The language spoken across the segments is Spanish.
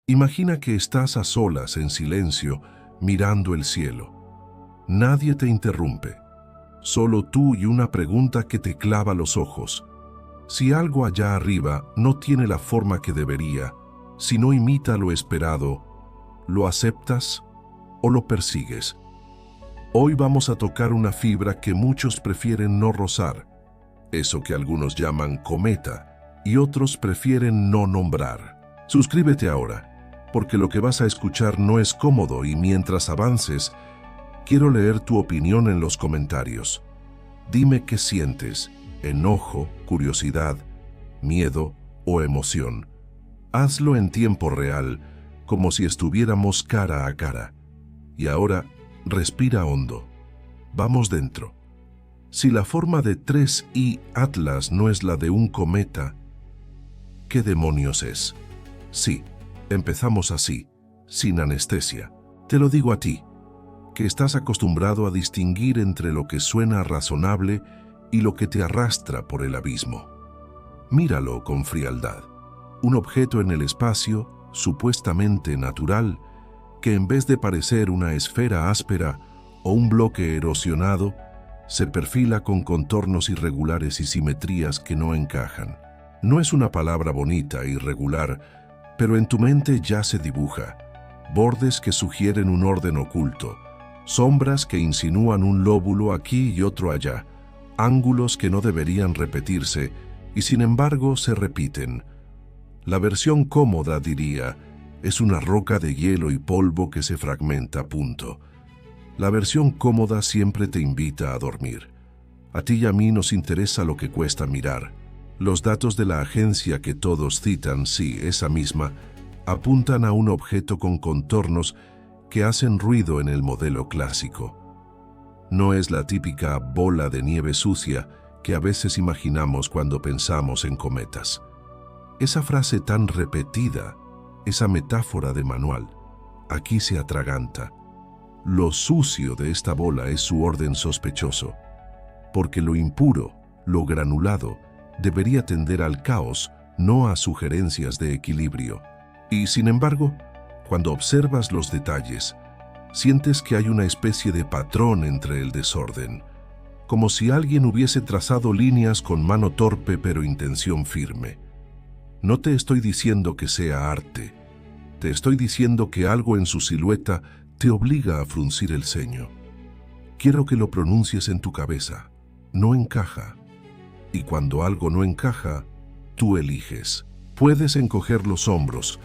Imagina que estás a solas, en silencio, mirando el cielo. Nadie te interrumpe. Solo tú y una pregunta que te clava los ojos. Si algo allá arriba no tiene la forma que debería, si no imita lo esperado, ¿lo aceptas o lo persigues? Hoy vamos a tocar una fibra que muchos prefieren no rozar, eso que algunos llaman cometa y otros prefieren no nombrar. Suscríbete ahora, porque lo que vas a escuchar no es cómodo y mientras avances, quiero leer tu opinión en los comentarios. Dime qué sientes, enojo, curiosidad, miedo o emoción. Hazlo en tiempo real, como si estuviéramos cara a cara. Y ahora, respira hondo. Vamos dentro. Si la forma de 3i Atlas no es la de un cometa, ¿qué demonios es? Sí, empezamos así, sin anestesia. Te lo digo a ti, que estás acostumbrado a distinguir entre lo que suena razonable y lo que te arrastra por el abismo. Míralo con frialdad. Un objeto en el espacio, supuestamente natural, que en vez de parecer una esfera áspera o un bloque erosionado, se perfila con contornos irregulares y simetrías que no encajan. No es una palabra bonita, irregular, pero en tu mente ya se dibuja. Bordes que sugieren un orden oculto, sombras que insinúan un lóbulo aquí y otro allá, ángulos que no deberían repetirse y sin embargo se repiten. La versión cómoda, diría, es una roca de hielo y polvo que se fragmenta, punto. La versión cómoda siempre te invita a dormir. A ti y a mí nos interesa lo que cuesta mirar. Los datos de la agencia que todos citan, sí, esa misma, apuntan a un objeto con contornos que hacen ruido en el modelo clásico. No es la típica bola de nieve sucia que a veces imaginamos cuando pensamos en cometas. Esa frase tan repetida, esa metáfora de manual, aquí se atraganta. Lo sucio de esta bola es su orden sospechoso, porque lo impuro, lo granulado, debería tender al caos, no a sugerencias de equilibrio. Y sin embargo, cuando observas los detalles, sientes que hay una especie de patrón entre el desorden, como si alguien hubiese trazado líneas con mano torpe pero intención firme. No te estoy diciendo que sea arte, te estoy diciendo que algo en su silueta te obliga a fruncir el ceño. Quiero que lo pronuncies en tu cabeza. No encaja. Y cuando algo no encaja, tú eliges. Puedes encoger los hombros,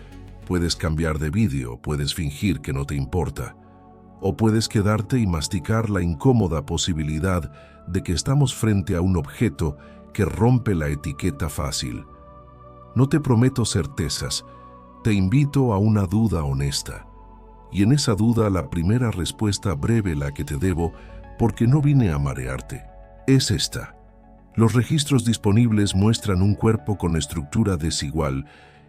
puedes cambiar de vídeo, puedes fingir que no te importa, o puedes quedarte y masticar la incómoda posibilidad de que estamos frente a un objeto que rompe la etiqueta fácil. No te prometo certezas, te invito a una duda honesta. Y en esa duda la primera respuesta breve la que te debo, porque no vine a marearte, es esta. Los registros disponibles muestran un cuerpo con estructura desigual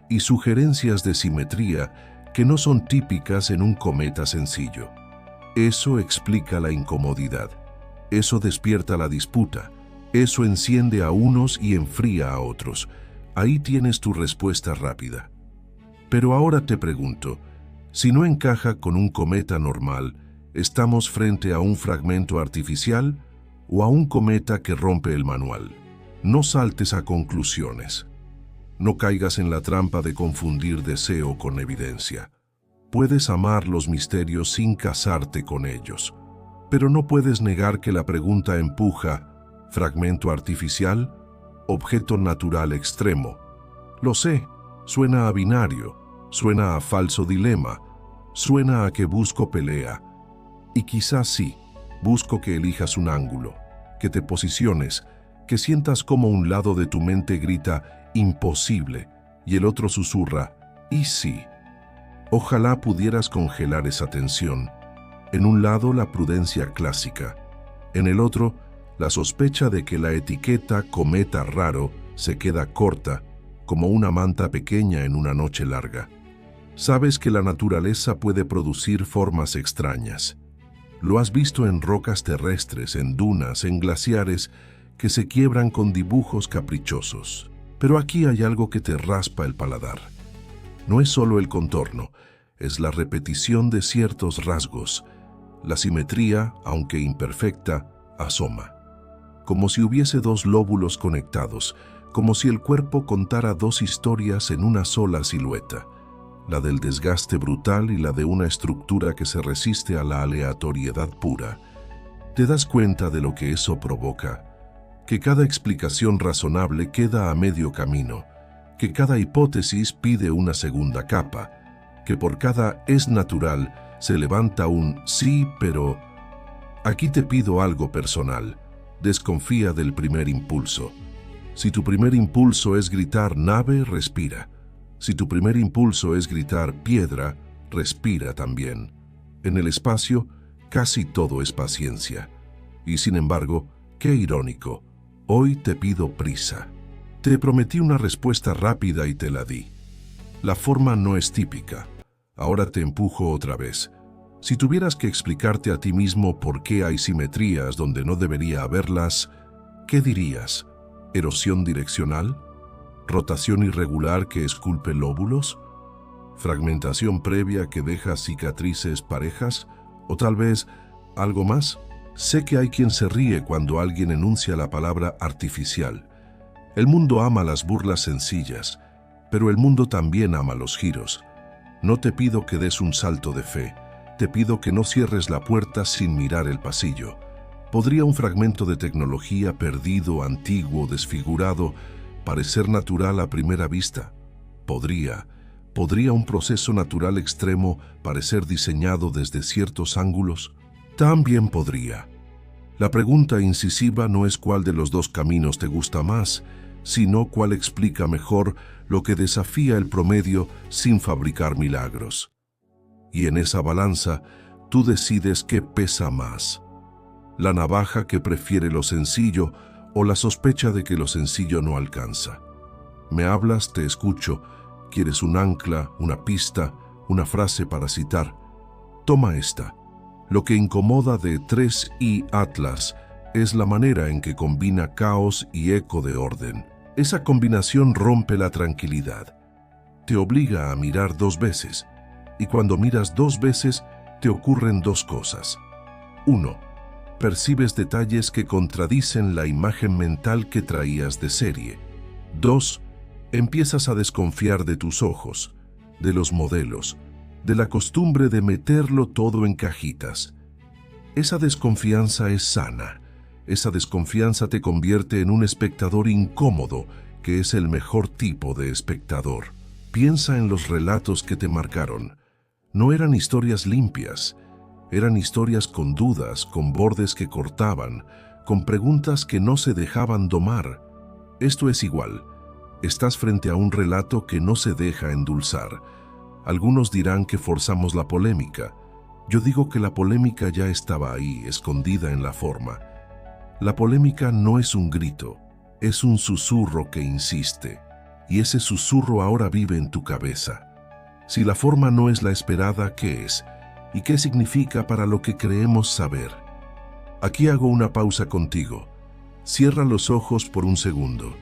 y sugerencias de simetría que no son típicas en un cometa sencillo. Eso explica la incomodidad, eso despierta la disputa, eso enciende a unos y enfría a otros. Ahí tienes tu respuesta rápida. Pero ahora te pregunto, si no encaja con un cometa normal, ¿estamos frente a un fragmento artificial o a un cometa que rompe el manual? No saltes a conclusiones. No caigas en la trampa de confundir deseo con evidencia. Puedes amar los misterios sin casarte con ellos, pero no puedes negar que la pregunta empuja: ¿fragmento artificial? ¿Objeto natural extremo? Lo sé, suena a binario, suena a falso dilema, suena a que busco pelea. Y quizás sí, busco que elijas un ángulo, que te posiciones, que sientas como un lado de tu mente grita imposible y el otro susurra y sí. Ojalá pudieras congelar esa tensión. En un lado la prudencia clásica, en el otro la sospecha de que la etiqueta cometa raro se queda corta como una manta pequeña en una noche larga. Sabes que la naturaleza puede producir formas extrañas. Lo has visto en rocas terrestres, en dunas, en glaciares que se quiebran con dibujos caprichosos. Pero aquí hay algo que te raspa el paladar. No es solo el contorno, es la repetición de ciertos rasgos. La simetría, aunque imperfecta, asoma. Como si hubiese dos lóbulos conectados, como si el cuerpo contara dos historias en una sola silueta, la del desgaste brutal y la de una estructura que se resiste a la aleatoriedad pura. ¿Te das cuenta de lo que eso provoca? Que cada explicación razonable queda a medio camino, que cada hipótesis pide una segunda capa, que por cada es natural se levanta un sí, pero... Aquí te pido algo personal. Desconfía del primer impulso. Si tu primer impulso es gritar nave, respira. Si tu primer impulso es gritar piedra, respira también. En el espacio, casi todo es paciencia. Y sin embargo, qué irónico, hoy te pido prisa. Te prometí una respuesta rápida y te la di. La forma no es típica. Ahora te empujo otra vez. Si tuvieras que explicarte a ti mismo por qué hay simetrías donde no debería haberlas, ¿qué dirías? ¿Erosión direccional? ¿Rotación irregular que esculpe lóbulos? ¿Fragmentación previa que deja cicatrices parejas? ¿O tal vez algo más? Sé que hay quien se ríe cuando alguien enuncia la palabra artificial. El mundo ama las burlas sencillas, pero el mundo también ama los giros. No te pido que des un salto de fe, te pido que no cierres la puerta sin mirar el pasillo. ¿Podría un fragmento de tecnología perdido, antiguo, desfigurado, parecer natural a primera vista? ¿Podría un proceso natural extremo parecer diseñado desde ciertos ángulos? También podría. La pregunta incisiva no es cuál de los dos caminos te gusta más, sino cuál explica mejor lo que desafía el promedio sin fabricar milagros. Y en esa balanza, tú decides qué pesa más. La navaja que prefiere lo sencillo o la sospecha de que lo sencillo no alcanza. Me hablas, te escucho. ¿Quieres un ancla, una pista, una frase para citar? Toma esta. Lo que incomoda de 3i Atlas es la manera en que combina caos y eco de orden. Esa combinación rompe la tranquilidad. Te obliga a mirar dos veces. Y cuando miras dos veces, te ocurren dos cosas. 1. Percibes detalles que contradicen la imagen mental que traías de serie. 2. Empiezas a desconfiar de tus ojos, de los modelos, de la costumbre de meterlo todo en cajitas. Esa desconfianza es sana. Esa desconfianza te convierte en un espectador incómodo, que es el mejor tipo de espectador. Piensa en los relatos que te marcaron. No eran historias limpias. Eran historias con dudas, con bordes que cortaban, con preguntas que no se dejaban domar. Esto es igual. Estás frente a un relato que no se deja endulzar. Algunos dirán que forzamos la polémica. Yo digo que la polémica ya estaba ahí, escondida en la forma. La polémica no es un grito, es un susurro que insiste. Y ese susurro ahora vive en tu cabeza. Si la forma no es la esperada, ¿qué es? ¿Y qué significa para lo que creemos saber? Aquí hago una pausa contigo. Cierra los ojos por un segundo.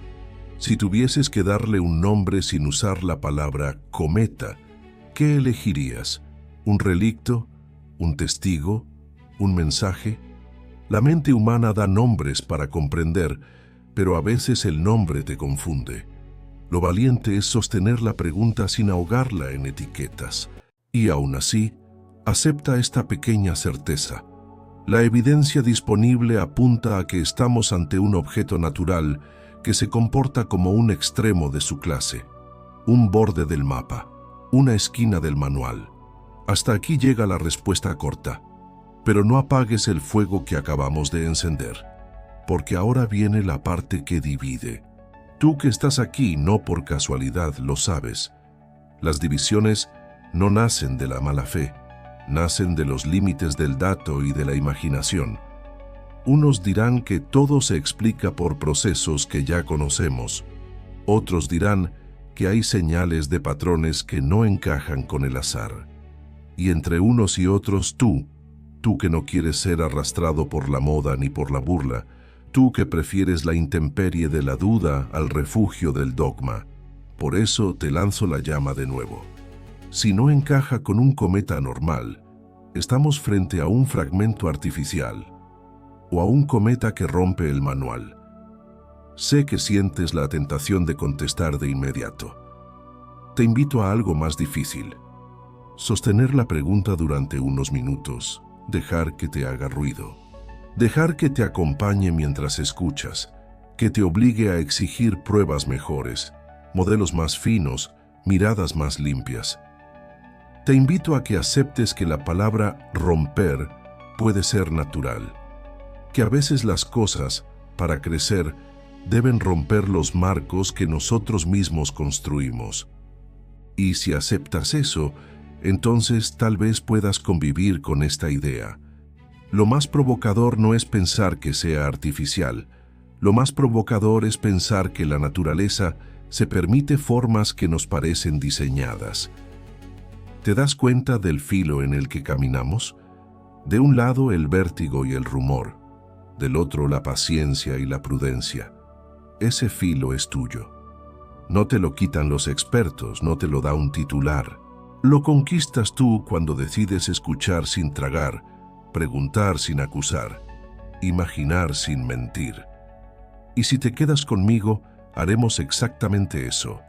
Si tuvieses que darle un nombre sin usar la palabra cometa, ¿qué elegirías? ¿Un relicto? ¿Un testigo? ¿Un mensaje? La mente humana da nombres para comprender, pero a veces el nombre te confunde. Lo valiente es sostener la pregunta sin ahogarla en etiquetas. Y aún así, acepta esta pequeña certeza. La evidencia disponible apunta a que estamos ante un objeto natural que se comporta como un extremo de su clase, un borde del mapa, una esquina del manual. Hasta aquí llega la respuesta corta. Pero no apagues el fuego que acabamos de encender, porque ahora viene la parte que divide. Tú que estás aquí no por casualidad lo sabes. Las divisiones no nacen de la mala fe, nacen de los límites del dato y de la imaginación. Unos dirán que todo se explica por procesos que ya conocemos. Otros dirán que hay señales de patrones que no encajan con el azar. Y entre unos y otros tú que no quieres ser arrastrado por la moda ni por la burla, tú que prefieres la intemperie de la duda al refugio del dogma. Por eso te lanzo la llama de nuevo. Si no encaja con un cometa normal, estamos frente a un fragmento artificial o a un cometa que rompe el manual. Sé que sientes la tentación de contestar de inmediato. Te invito a algo más difícil. Sostener la pregunta durante unos minutos, dejar que te haga ruido, dejar que te acompañe mientras escuchas, que te obligue a exigir pruebas mejores, modelos más finos, miradas más limpias. Te invito a que aceptes que la palabra romper puede ser natural, que a veces las cosas, para crecer, deben romper los marcos que nosotros mismos construimos. Y si aceptas eso, entonces tal vez puedas convivir con esta idea. Lo más provocador no es pensar que sea artificial. Lo más provocador es pensar que la naturaleza se permite formas que nos parecen diseñadas. ¿Te das cuenta del filo en el que caminamos? De un lado el vértigo y el rumor, del otro la paciencia y la prudencia. Ese filo es tuyo. No te lo quitan los expertos, no te lo da un titular. Lo conquistas tú cuando decides escuchar sin tragar, preguntar sin acusar, imaginar sin mentir. Y si te quedas conmigo, haremos exactamente eso.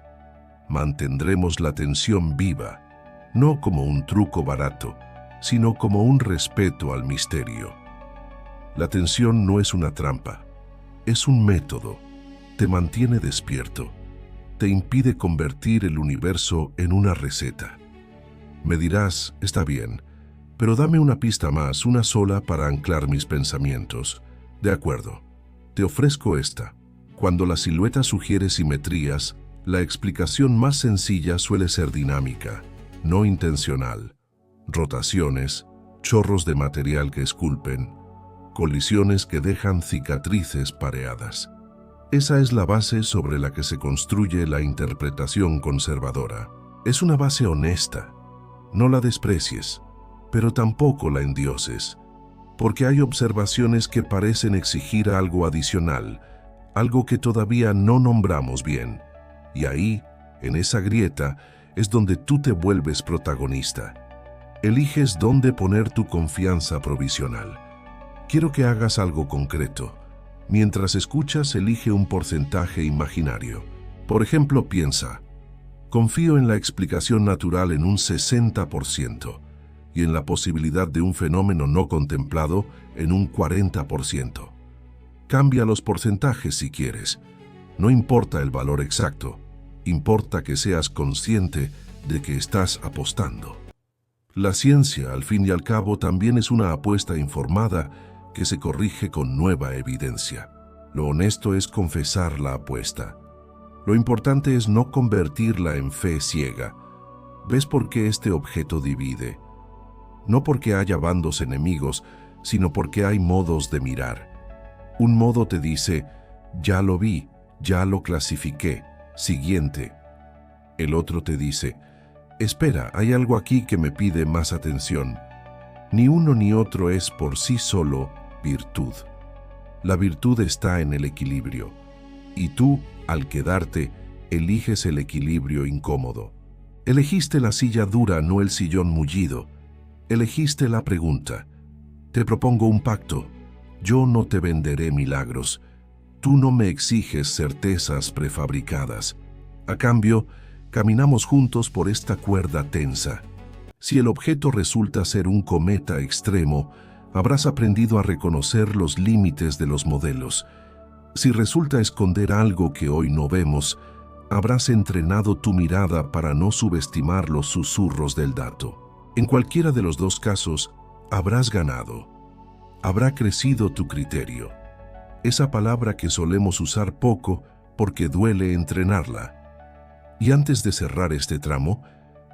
Mantendremos la tensión viva, no como un truco barato, sino como un respeto al misterio. La tensión no es una trampa, es un método. Te mantiene despierto, te impide convertir el universo en una receta. Me dirás, está bien, pero dame una pista más, una sola para anclar mis pensamientos. De acuerdo, te ofrezco esta. Cuando la silueta sugiere simetrías, la explicación más sencilla suele ser dinámica, no intencional. Rotaciones, chorros de material que esculpen, colisiones que dejan cicatrices pareadas. Esa es la base sobre la que se construye la interpretación conservadora. Es una base honesta. No la desprecies, pero tampoco la endioses, porque hay observaciones que parecen exigir algo adicional, algo que todavía no nombramos bien. Y ahí, en esa grieta, es donde tú te vuelves protagonista. Eliges dónde poner tu confianza provisional. Quiero que hagas algo concreto. Mientras escuchas, elige un porcentaje imaginario. Por ejemplo, piensa: confío en la explicación natural en un 60% y en la posibilidad de un fenómeno no contemplado en un 40%. Cambia los porcentajes si quieres. No importa el valor exacto, importa que seas consciente de que estás apostando. La ciencia, al fin y al cabo, también es una apuesta informada que se corrige con nueva evidencia. Lo honesto es confesar la apuesta. Lo importante es no convertirla en fe ciega. ¿Ves por qué este objeto divide? No porque haya bandos enemigos, sino porque hay modos de mirar. Un modo te dice: ya lo vi, ya lo clasifiqué, siguiente. El otro te dice: espera, hay algo aquí que me pide más atención. Ni uno ni otro es por sí solo virtud. La virtud está en el equilibrio, y tú, al quedarte, eliges el equilibrio incómodo. Elegiste la silla dura, no el sillón mullido. Elegiste la pregunta. Te propongo un pacto. Yo no te venderé milagros. Tú no me exiges certezas prefabricadas. A cambio, caminamos juntos por esta cuerda tensa. Si el objeto resulta ser un cometa extremo, habrás aprendido a reconocer los límites de los modelos. Si resulta esconder algo que hoy no vemos, habrás entrenado tu mirada para no subestimar los susurros del dato. En cualquiera de los dos casos, habrás ganado. Habrá crecido tu criterio. Esa palabra que solemos usar poco porque duele entrenarla. Y antes de cerrar este tramo,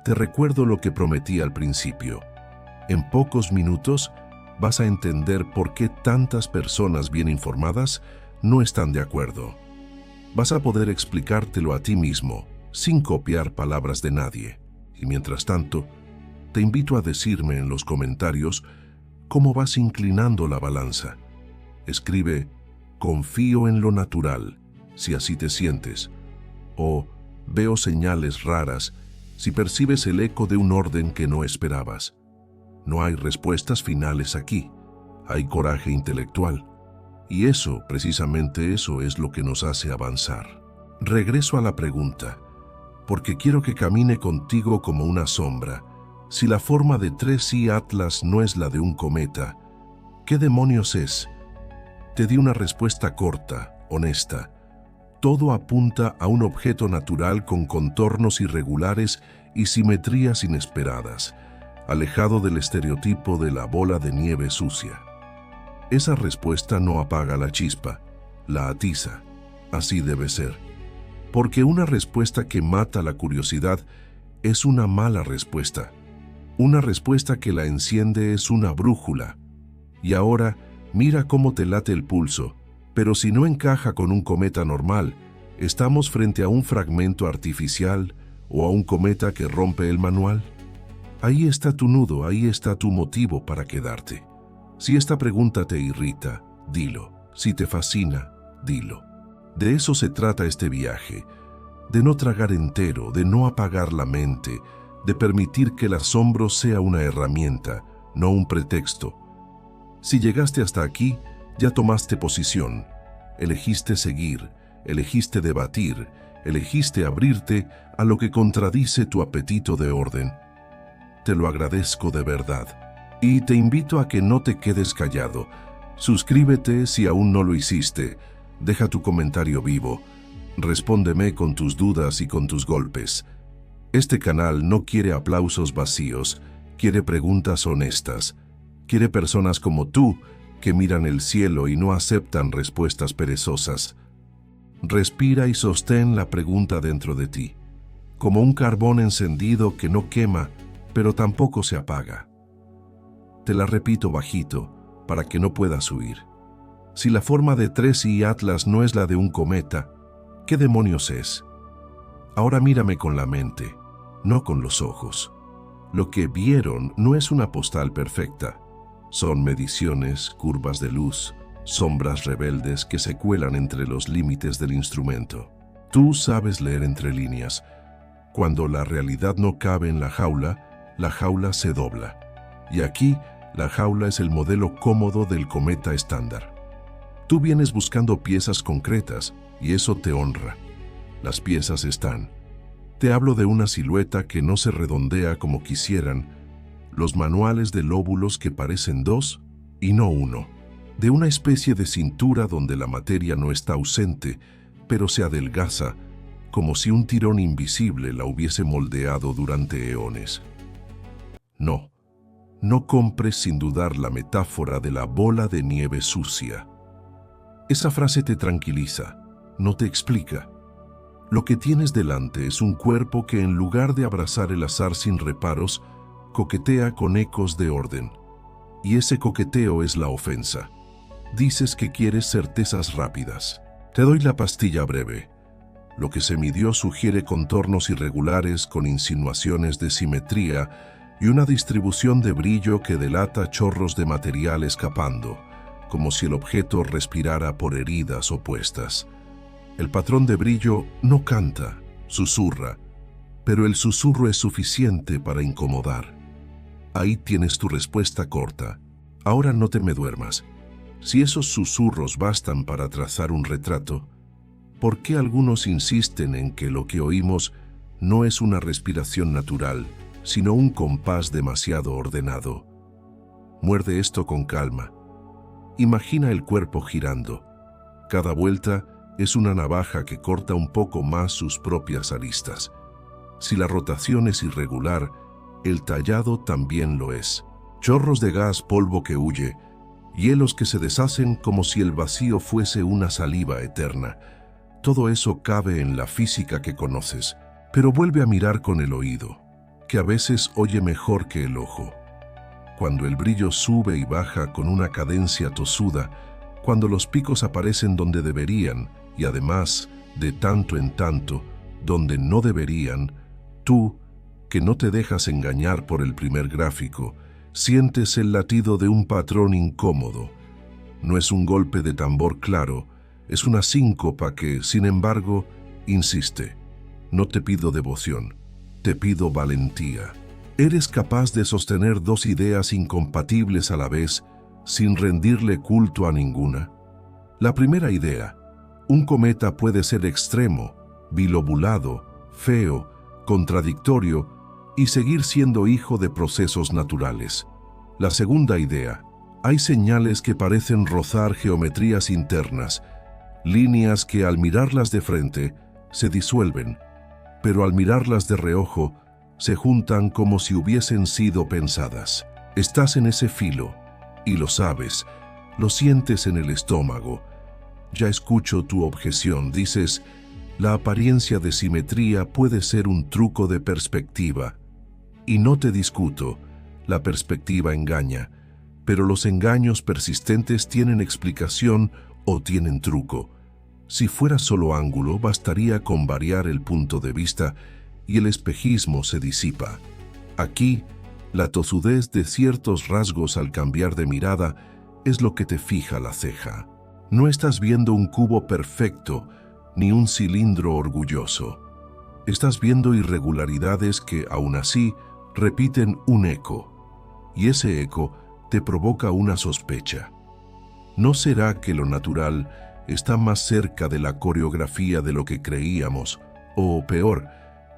te recuerdo lo que prometí al principio. En pocos minutos vas a entender por qué tantas personas bien informadas no están de acuerdo. Vas a poder explicártelo a ti mismo, sin copiar palabras de nadie. Y mientras tanto, te invito a decirme en los comentarios cómo vas inclinando la balanza. Escribe: confío en lo natural, si así te sientes. O veo señales raras, si percibes el eco de un orden que no esperabas. No hay respuestas finales aquí, hay coraje intelectual. Y eso, precisamente eso, es lo que nos hace avanzar. Regreso a la pregunta, porque quiero que camine contigo como una sombra. Si la forma de 3i Atlas no es la de un cometa, ¿qué demonios es? Te di una respuesta corta, honesta. Todo apunta a un objeto natural con contornos irregulares y simetrías inesperadas, alejado del estereotipo de la bola de nieve sucia. Esa respuesta no apaga la chispa, la atiza. Así debe ser. Porque una respuesta que mata la curiosidad es una mala respuesta. Una respuesta que la enciende es una brújula. Y ahora, mira cómo te late el pulso, pero si no encaja con un cometa normal, ¿estamos frente a un fragmento artificial o a un cometa que rompe el manual? Ahí está tu nudo, ahí está tu motivo para quedarte. Si esta pregunta te irrita, dilo. Si te fascina, dilo. De eso se trata este viaje, de no tragar entero, de no apagar la mente, de permitir que el asombro sea una herramienta, no un pretexto. Si llegaste hasta aquí, ya tomaste posición, elegiste seguir, elegiste debatir, elegiste abrirte a lo que contradice tu apetito de orden. Te lo agradezco de verdad. Y te invito a que no te quedes callado. Suscríbete si aún no lo hiciste. Deja tu comentario vivo. Respóndeme con tus dudas y con tus golpes. Este canal no quiere aplausos vacíos, quiere preguntas honestas. Quiere personas como tú que miran el cielo y no aceptan respuestas perezosas. Respira y sostén la pregunta dentro de ti, como un carbón encendido que no quema, pero tampoco se apaga. Te la repito bajito, para que no puedas huir. Si la forma de 3i Atlas no es la de un cometa, ¿qué demonios es? Ahora mírame con la mente, no con los ojos. Lo que vieron no es una postal perfecta. Son mediciones, curvas de luz, sombras rebeldes que se cuelan entre los límites del instrumento. Tú sabes leer entre líneas. Cuando la realidad no cabe en la jaula se dobla. Y aquí, la jaula es el modelo cómodo del cometa estándar. Tú vienes buscando piezas concretas y eso te honra. Las piezas están. Te hablo de una silueta que no se redondea como quisieran, los manuales de lóbulos que parecen dos y no uno, de una especie de cintura donde la materia no está ausente, pero se adelgaza, como si un tirón invisible la hubiese moldeado durante eones. No compres sin dudar la metáfora de la bola de nieve sucia. Esa frase te tranquiliza, no te explica. Lo que tienes delante es un cuerpo que en lugar de abrazar el azar sin reparos, coquetea con ecos de orden. Y ese coqueteo es la ofensa. Dices que quieres certezas rápidas. Te doy la pastilla breve. Lo que se midió sugiere contornos irregulares con insinuaciones de simetría y una distribución de brillo que delata chorros de material escapando, como si el objeto respirara por heridas opuestas. El patrón de brillo no canta, susurra, pero el susurro es suficiente para incomodar. Ahí tienes tu respuesta corta. Ahora no te me duermas. Si esos susurros bastan para trazar un retrato, ¿por qué algunos insisten en que lo que oímos no es una respiración natural, sino un compás demasiado ordenado? Muerde esto con calma. Imagina el cuerpo girando. Cada vuelta es una navaja que corta un poco más sus propias aristas. Si la rotación es irregular, el tallado también lo es. Chorros de gas, polvo que huye, hielos que se deshacen como si el vacío fuese una saliva eterna. Todo eso cabe en la física que conoces, pero vuelve a mirar con el oído, que a veces oye mejor que el ojo. Cuando el brillo sube y baja con una cadencia tosuda, cuando los picos aparecen donde deberían y además, de tanto en tanto, donde no deberían, tú, que no te dejas engañar por el primer gráfico, sientes el latido de un patrón incómodo. No es un golpe de tambor claro, es una síncopa que, sin embargo, insiste. No te pido devoción, Te pido valentía. ¿Eres capaz de sostener dos ideas incompatibles a la vez sin rendirle culto a ninguna? La primera idea: un cometa puede ser extremo, bilobulado, feo, contradictorio y seguir siendo hijo de procesos naturales. La segunda idea: hay señales que parecen rozar geometrías internas, líneas que al mirarlas de frente se disuelven, pero al mirarlas de reojo se juntan como si hubiesen sido pensadas. Estás en ese filo, y lo sabes, lo sientes en el estómago. Ya escucho tu objeción, dices: la apariencia de simetría puede ser un truco de perspectiva. Y no te discuto, la perspectiva engaña, pero los engaños persistentes tienen explicación o tienen truco. Si fuera solo ángulo, bastaría con variar el punto de vista y el espejismo se disipa. Aquí, la tosudez de ciertos rasgos al cambiar de mirada es lo que te fija la ceja. No estás viendo un cubo perfecto ni un cilindro orgulloso. Estás viendo irregularidades que, aún así, repiten un eco, y ese eco te provoca una sospecha. ¿No será que lo natural está más cerca de la coreografía de lo que creíamos, o peor,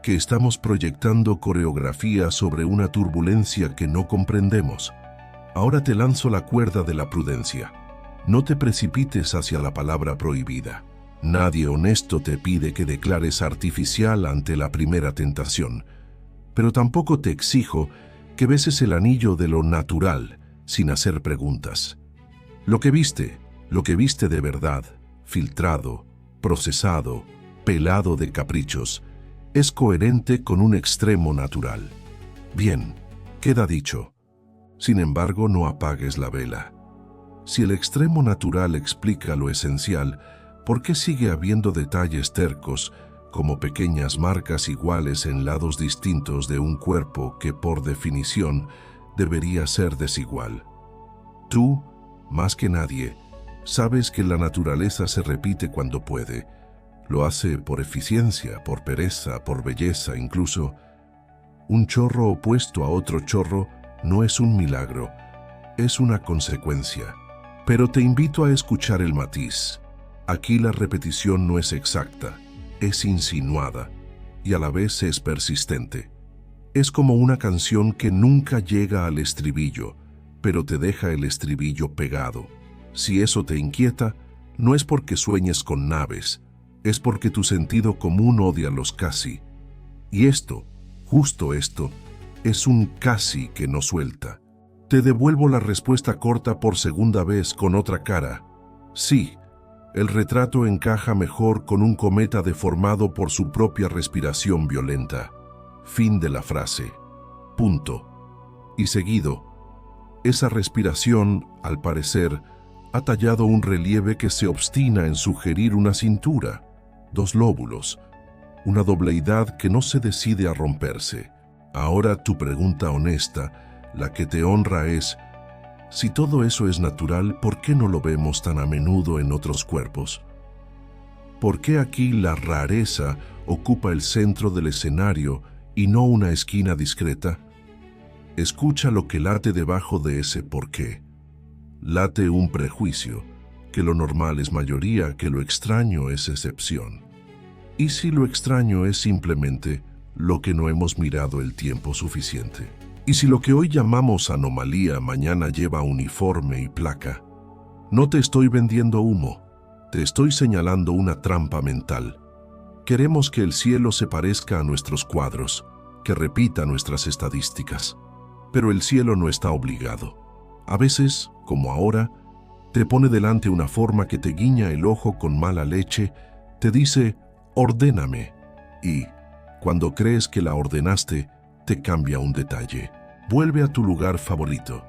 que estamos proyectando coreografía sobre una turbulencia que no comprendemos? Ahora te lanzo la cuerda de la prudencia. No te precipites hacia la palabra prohibida. Nadie honesto te pide que declares artificial ante la primera tentación, pero tampoco te exijo que beses el anillo de lo natural sin hacer preguntas. Lo que viste de verdad, filtrado, procesado, pelado de caprichos, es coherente con un extremo natural. Bien, queda dicho. Sin embargo, no apagues la vela. Si el extremo natural explica lo esencial, ¿por qué sigue habiendo detalles tercos, como pequeñas marcas iguales en lados distintos de un cuerpo que, por definición, debería ser desigual? Tú, más que nadie, sabes que la naturaleza se repite cuando puede. Lo hace por eficiencia, por pereza, por belleza, incluso. Un chorro opuesto a otro chorro no es un milagro, es una consecuencia. Pero te invito a escuchar el matiz. Aquí la repetición no es exacta, es insinuada y a la vez es persistente. Es como una canción que nunca llega al estribillo, pero te deja el estribillo pegado. Si eso te inquieta, no es porque sueñes con naves, es porque tu sentido común odia los casi. Y esto, justo esto, es un casi que no suelta. Te devuelvo la respuesta corta por segunda vez con otra cara. Sí, el retrato encaja mejor con un cometa deformado por su propia respiración violenta. Fin de la frase. Punto. Y seguido, esa respiración, al parecer, ha tallado un relieve que se obstina en sugerir una cintura, dos lóbulos, una dobleidad que no se decide a romperse. Ahora tu pregunta honesta, la que te honra, es: si todo eso es natural, ¿por qué no lo vemos tan a menudo en otros cuerpos? ¿Por qué aquí la rareza ocupa el centro del escenario y no una esquina discreta? Escucha lo que late debajo de ese por qué. Late un prejuicio, que lo normal es mayoría, que lo extraño es excepción. ¿Y si lo extraño es simplemente lo que no hemos mirado el tiempo suficiente? ¿Y si lo que hoy llamamos anomalía mañana lleva uniforme y placa? No te estoy vendiendo humo, te estoy señalando una trampa mental. Queremos que el cielo se parezca a nuestros cuadros, que repita nuestras estadísticas. Pero el cielo no está obligado. A veces, como ahora, te pone delante una forma que te guiña el ojo con mala leche, te dice: ordéname, y, cuando crees que la ordenaste, te cambia un detalle. Vuelve a tu lugar favorito,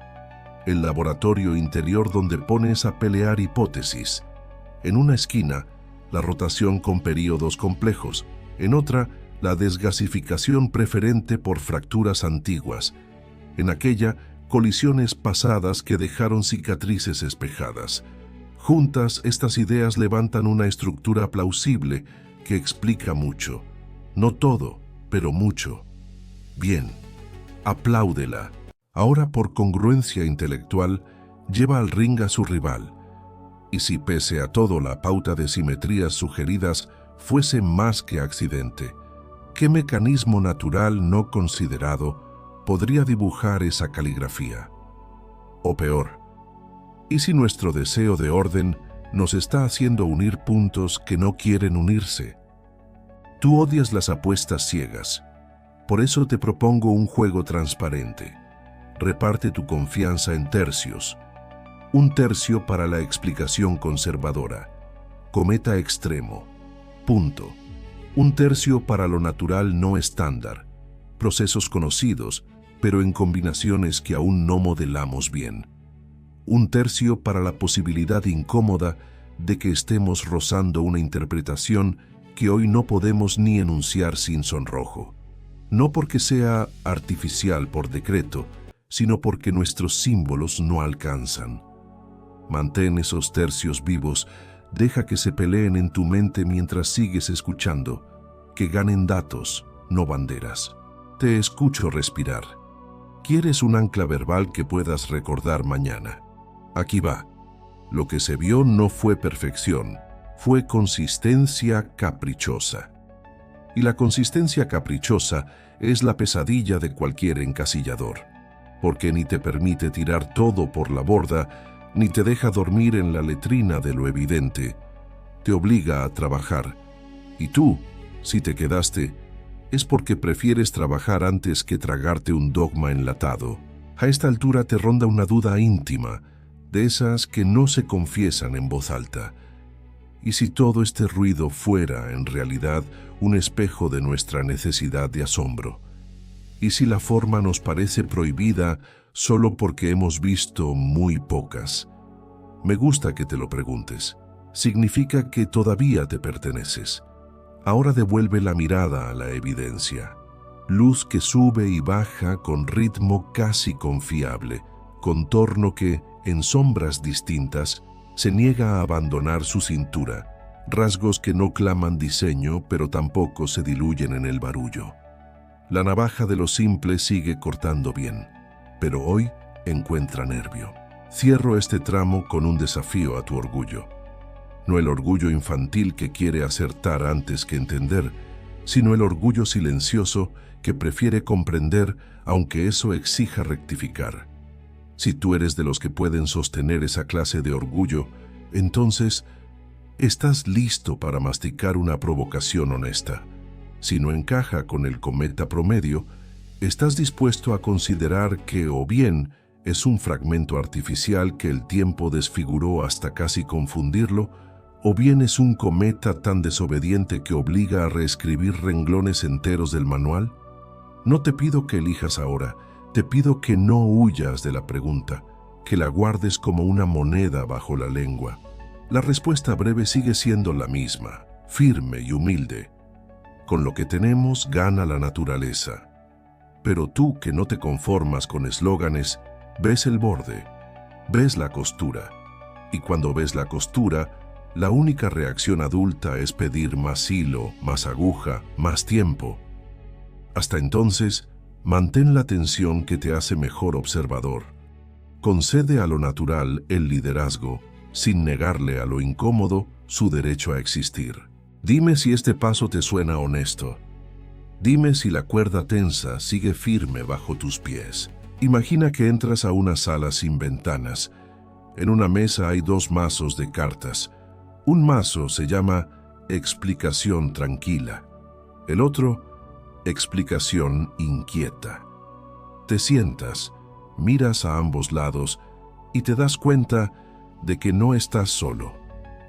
el laboratorio interior donde pones a pelear hipótesis. En una esquina, la rotación con períodos complejos, en otra, la desgasificación preferente por fracturas antiguas, en aquella, colisiones pasadas que dejaron cicatrices espejadas. Juntas, estas ideas levantan una estructura plausible que explica mucho. No todo, pero mucho. Bien, apláudela. Ahora, por congruencia intelectual, lleva al ring a su rival. Y si pese a todo la pauta de simetrías sugeridas fuese más que accidente, ¿qué mecanismo natural no considerado podría dibujar esa caligrafía? O peor, ¿y si nuestro deseo de orden nos está haciendo unir puntos que no quieren unirse? Tú odias las apuestas ciegas. Por eso te propongo un juego transparente. Reparte tu confianza en tercios. Un tercio para la explicación conservadora. Cometa extremo. Punto. Un tercio para lo natural no estándar. Procesos conocidos, pero en combinaciones que aún no modelamos bien. Un tercio para la posibilidad incómoda de que estemos rozando una interpretación que hoy no podemos ni enunciar sin sonrojo. No porque sea artificial por decreto, sino porque nuestros símbolos no alcanzan. Mantén esos tercios vivos, deja que se peleen en tu mente mientras sigues escuchando, que ganen datos, no banderas. Te escucho respirar. ¿Quieres un ancla verbal que puedas recordar mañana? Aquí va. Lo que se vio no fue perfección, fue consistencia caprichosa. Y la consistencia caprichosa es la pesadilla de cualquier encasillador, porque ni te permite tirar todo por la borda, ni te deja dormir en la letrina de lo evidente. Te obliga a trabajar. Y tú, si te quedaste, es porque prefieres trabajar antes que tragarte un dogma enlatado. A esta altura te ronda una duda íntima, de esas que no se confiesan en voz alta. ¿Y si todo este ruido fuera, en realidad, un espejo de nuestra necesidad de asombro? ¿Y si la forma nos parece prohibida solo porque hemos visto muy pocas? Me gusta que te lo preguntes. Significa que todavía te perteneces. Ahora devuelve la mirada a la evidencia. Luz que sube y baja con ritmo casi confiable, contorno que, en sombras distintas, se niega a abandonar su cintura, rasgos que no claman diseño, pero tampoco se diluyen en el barullo. La navaja de lo simple sigue cortando bien, pero hoy encuentra nervio. Cierro este tramo con un desafío a tu orgullo. No el orgullo infantil que quiere acertar antes que entender, sino el orgullo silencioso que prefiere comprender aunque eso exija rectificar. Si tú eres de los que pueden sostener esa clase de orgullo, entonces estás listo para masticar una provocación honesta. Si no encaja con el cometa promedio, estás dispuesto a considerar que o bien es un fragmento artificial que el tiempo desfiguró hasta casi confundirlo, o bien es un cometa tan desobediente que obliga a reescribir renglones enteros del manual. No te pido que elijas ahora, te pido que no huyas de la pregunta, que la guardes como una moneda bajo la lengua. La respuesta breve sigue siendo la misma, firme y humilde. Con lo que tenemos gana la naturaleza. Pero tú que no te conformas con eslóganes, ves el borde, ves la costura. Y cuando ves la costura, la única reacción adulta es pedir más hilo, más aguja, más tiempo. Hasta entonces, mantén la atención que te hace mejor observador. Concede a lo natural el liderazgo, sin negarle a lo incómodo su derecho a existir. Dime si este paso te suena honesto. Dime si la cuerda tensa sigue firme bajo tus pies. Imagina que entras a una sala sin ventanas. En una mesa hay 2 mazos de cartas. Un mazo se llama explicación tranquila. El otro, explicación inquieta. Te sientas, miras a ambos lados y te das cuenta de que no estás solo.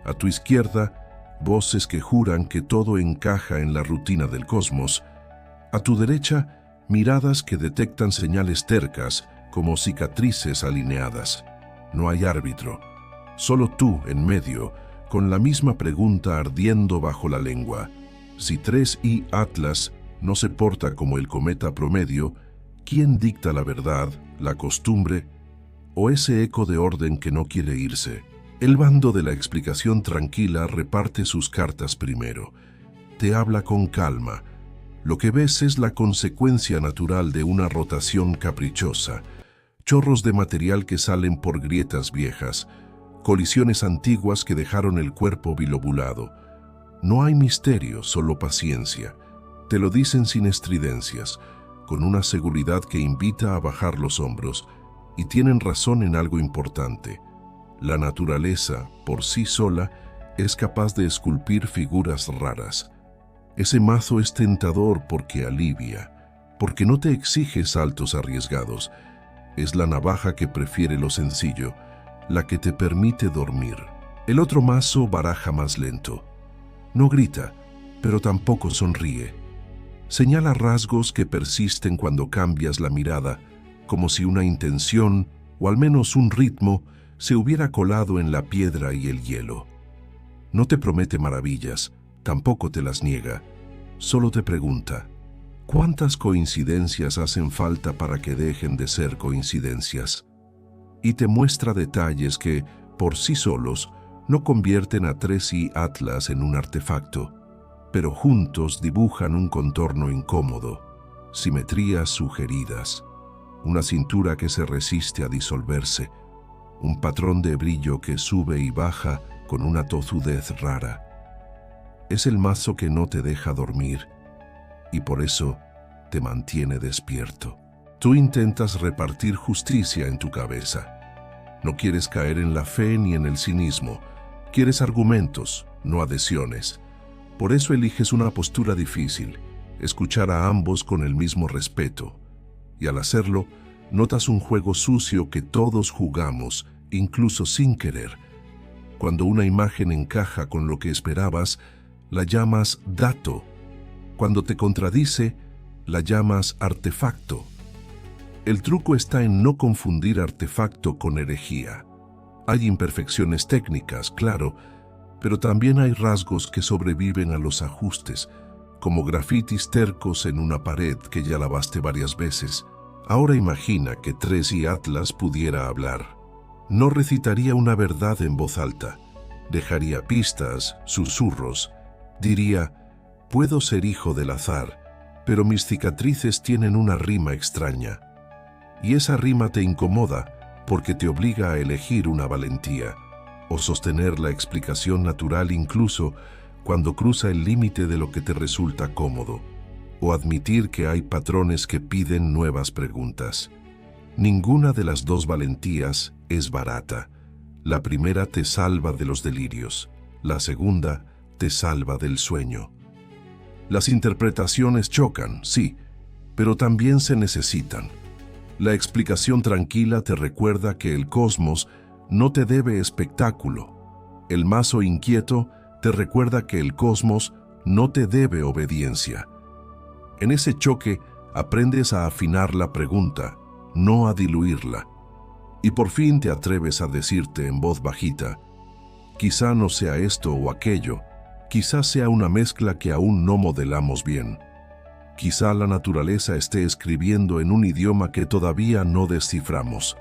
A tu izquierda, voces que juran que todo encaja en la rutina del cosmos. A tu derecha, miradas que detectan señales tercas como cicatrices alineadas. No hay árbitro, solo tú en medio, con la misma pregunta ardiendo bajo la lengua. Si 3i Atlas no se porta como el cometa promedio, ¿quién dicta la verdad, la costumbre o ese eco de orden que no quiere irse? El bando de la explicación tranquila reparte sus cartas primero. Te habla con calma, Lo que ves es la consecuencia natural de una rotación caprichosa, chorros de material que salen por grietas viejas, colisiones antiguas que dejaron el cuerpo bilobulado. No hay misterio, solo paciencia. Te lo dicen sin estridencias, con una seguridad que invita a bajar los hombros, y tienen razón en algo importante. La naturaleza, por sí sola, es capaz de esculpir figuras raras. Ese mazo es tentador porque alivia, porque no te exige saltos arriesgados. Es la navaja que prefiere lo sencillo, la que te permite dormir. El otro mazo baraja más lento. No grita, pero tampoco sonríe. Señala rasgos que persisten cuando cambias la mirada, como si una intención, o al menos un ritmo, se hubiera colado en la piedra y el hielo. No te promete maravillas, tampoco te las niega. Solo te pregunta, ¿cuántas coincidencias hacen falta para que dejen de ser coincidencias? Y te muestra detalles que, por sí solos, no convierten a Tracy Atlas en un artefacto, pero juntos dibujan un contorno incómodo, simetrías sugeridas, una cintura que se resiste a disolverse, un patrón de brillo que sube y baja con una tozudez rara. Es el mazo que no te deja dormir y por eso te mantiene despierto. Tú intentas repartir justicia en tu cabeza. No quieres caer en la fe ni en el cinismo. Quieres argumentos, no adhesiones. Por eso eliges una postura difícil, escuchar a ambos con el mismo respeto. Y al hacerlo, notas un juego sucio que todos jugamos, incluso sin querer. Cuando una imagen encaja con lo que esperabas, la llamas dato. Cuando te contradice, la llamas artefacto. El truco está en no confundir artefacto con herejía. Hay imperfecciones técnicas, claro, pero también hay rasgos que sobreviven a los ajustes, como grafitis tercos en una pared que ya lavaste varias veces. Ahora imagina que Tracy Atlas pudiera hablar. No recitaría una verdad en voz alta, dejaría pistas, susurros, diría, puedo ser hijo del azar, pero mis cicatrices tienen una rima extraña. Y esa rima te incomoda porque te obliga a elegir una valentía, o sostener la explicación natural incluso cuando cruza el límite de lo que te resulta cómodo, o admitir que hay patrones que piden nuevas preguntas. Ninguna de las dos valentías es barata. La primera te salva de los delirios, la segunda te salva del sueño. Las interpretaciones chocan, sí, pero también se necesitan. La explicación tranquila te recuerda que el cosmos no te debe espectáculo. El mazo inquieto te recuerda que el cosmos no te debe obediencia. En ese choque aprendes a afinar la pregunta, no a diluirla. Y por fin te atreves a decirte en voz bajita, quizá no sea esto o aquello, quizá sea una mezcla que aún no modelamos bien. Quizá la naturaleza esté escribiendo en un idioma que todavía no desciframos.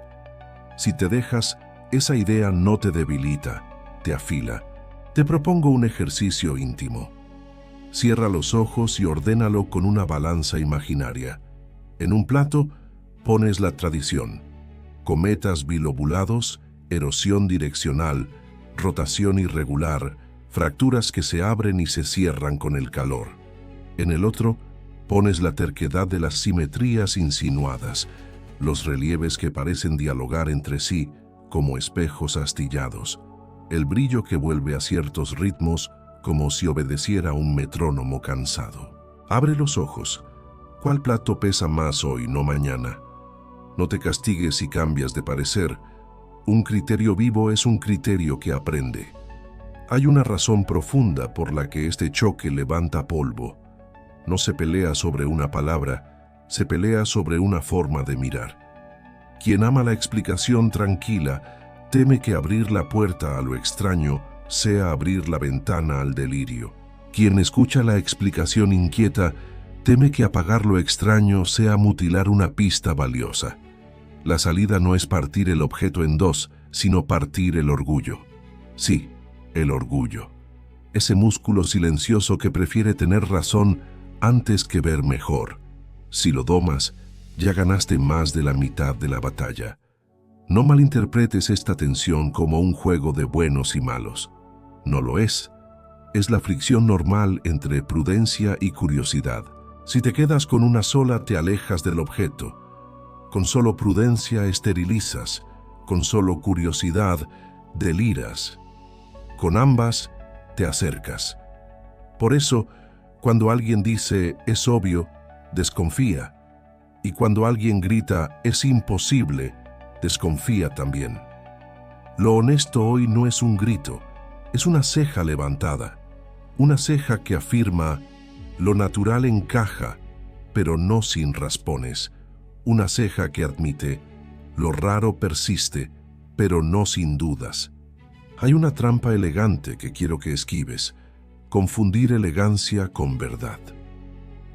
Si te dejas, esa idea no te debilita, te afila. Te propongo un ejercicio íntimo. Cierra los ojos y ordénalo con una balanza imaginaria. En un plato, pones la tradición. Cometas bilobulados, erosión direccional, rotación irregular, fracturas que se abren y se cierran con el calor. En el otro, pones la terquedad de las simetrías insinuadas, los relieves que parecen dialogar entre sí como espejos astillados, el brillo que vuelve a ciertos ritmos como si obedeciera un metrónomo cansado. Abre los ojos. ¿Cuál plato pesa más hoy, no mañana? No te castigues si cambias de parecer. Un criterio vivo es un criterio que aprende. Hay una razón profunda por la que este choque levanta polvo. No se pelea sobre una palabra, se pelea sobre una forma de mirar. Quien ama la explicación tranquila, teme que abrir la puerta a lo extraño sea abrir la ventana al delirio. Quien escucha la explicación inquieta, teme que apagar lo extraño sea mutilar una pista valiosa. La salida no es partir el objeto en dos, sino partir el orgullo. Sí, el orgullo. Ese músculo silencioso que prefiere tener razón antes que ver mejor. Si lo domas, ya ganaste más de la mitad de la batalla. No malinterpretes esta tensión como un juego de buenos y malos. No lo es. Es la fricción normal entre prudencia y curiosidad. Si te quedas con una sola, te alejas del objeto. Con solo prudencia esterilizas. Con solo curiosidad deliras. Con ambas, te acercas. Por eso, cuando alguien dice es obvio, desconfía. Y cuando alguien grita es imposible, desconfía también. Lo honesto hoy no es un grito, es una ceja levantada. Una ceja que afirma, lo natural encaja, pero no sin raspones. Una ceja que admite, lo raro persiste, pero no sin dudas. Hay una trampa elegante que quiero que esquives: confundir elegancia con verdad.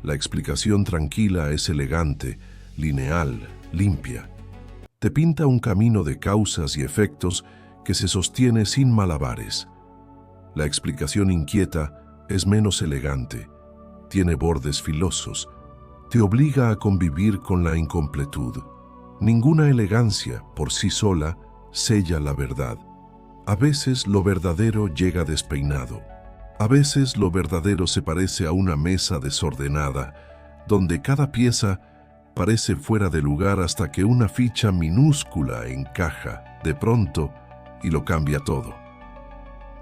La explicación tranquila es elegante, lineal, limpia. Te pinta un camino de causas y efectos que se sostiene sin malabares. La explicación inquieta es menos elegante, tiene bordes filosos, te obliga a convivir con la incompletud. Ninguna elegancia, por sí sola, sella la verdad. A veces lo verdadero llega despeinado. A veces lo verdadero se parece a una mesa desordenada, donde cada pieza parece fuera de lugar hasta que una ficha minúscula encaja de pronto y lo cambia todo.